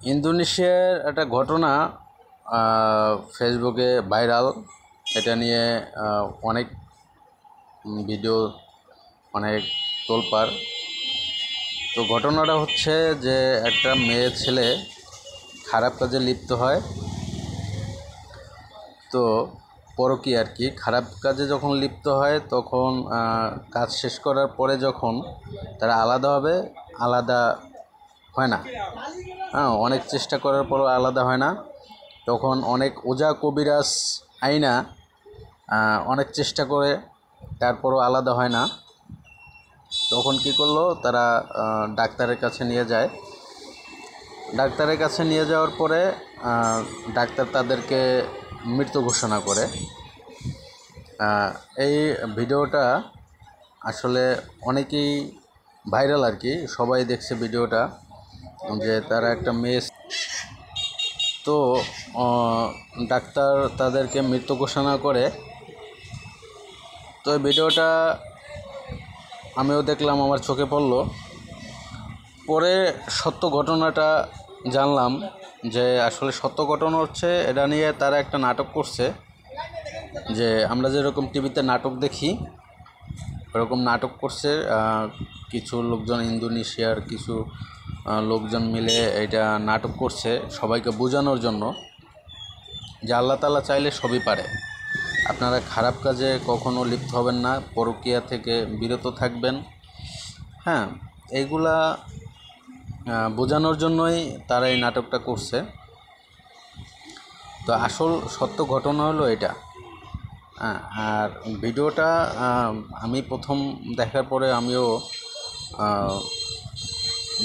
ইন্দোনেশিয়ার একটা ঘটনা ফেসবুকে ভাইরাল। এটা নিয়ে অনেক ভিডিও, অনেক তোলপাড়। তো ঘটনাটা হচ্ছে যে একটা মেয়ে ছেলে খারাপ কাজে লিপ্ত হয়। তো পরকীয়া আর কি, খারাপ কাজে যখন লিপ্ত হয় তখন কাজ শেষ করার পরে যখন তারা আলাদা হবে, আলাদা হয় না। অনেক চেষ্টা করার পরও আলাদা হয় না। তখন অনেক ওজা কবিরাজ আইনা অনেক চেষ্টা করে, তারপরও আলাদা হয় না। তখন কি করলো, তারা ডাক্তারের কাছে নিয়ে যায়। ডাক্তারের কাছে নিয়ে যাওয়ার পরে ডাক্তার তাদেরকে মৃত ঘোষণা করে। এই ভিডিওটা আসলে অনেকেই ভাইরাল আর কি, সবাই দেখছে ভিডিওটা, যে তারা একটা মেয়ে, তো ডাক্তার তাদেরকে মৃত ঘোষণা করে। তো এই ভিডিওটা আমিও দেখলাম, আমার চোখে পড়ল। পরে সত্য ঘটনাটা জানলাম যে আসলে সত্য ঘটনা হচ্ছে এটা নিয়ে তারা একটা নাটক করছে। যে আমরা যেরকম টিভিতে নাটক দেখি ওরকম নাটক করছে কিছু লোকজন, ইন্দোনেশিয়ার কিছু লোকজন মিলে এটা নাটক করছে সবাইকে বোঝানোর জন্য যে আল্লাহ তাআলা চাইলে সবই পারে। আপনারা খারাপ কাজে কখনো লিপ্ত হবেন না, পরকীয়া থেকে বিরত থাকবেন। এইগুলা বোঝানোর জন্যই তারা এই নাটকটা করছে। তো আসল সত্য ঘটনা হলো এটা। আর ভিডিওটা আমি প্রথম দেখার পরে আমিও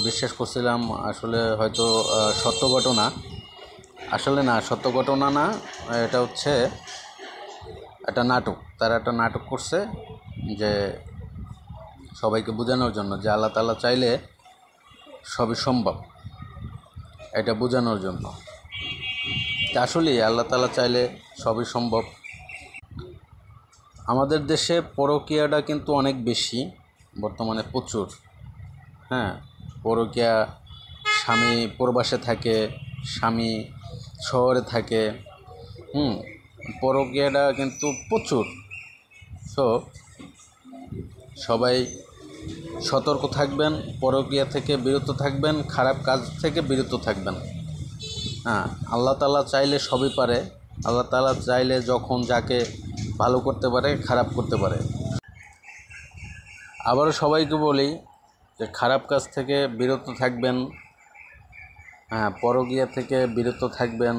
বিশ্বাস করছিলাম আসলে হয়তো সত্য ঘটনা। আসলে না, সত্য ঘটনা না, এটা হচ্ছে একটা নাটক। তারা একটা নাটক করছে যে সবাইকে বোঝানোর জন্য যে আল্লাহ তাআলা চাইলে সবই সম্ভব, এটা বোঝানোর জন্য। আসলেই আল্লাহ তাআলা চাইলে সবই সম্ভব। আমাদের দেশে পরকীয়াটা কিন্তু অনেক বেশি, বর্তমানে প্রচুর। পরকীয়া, স্বামী প্রবাসে থাকে, স্বামী শহরে থাকে। পরকীয়াটা কিন্তু প্রচুর। সো সবাই সতর্ক থাকবেন, পরকীয়া থেকে বিরত থাকবেন, খারাপ কাজ থেকে বিরত থাকবেন। আল্লাহ তাআলা চাইলে সবই পারে। আল্লাহ তাআলা চাইলে যখন যাকে ভালো করতে পারে, খারাপ করতে পারে। আবারও সবাইকে বলি যে খারাপ কাজ থেকে বিরত থাকবেন, পরকীয়া থেকে বিরত থাকবেন।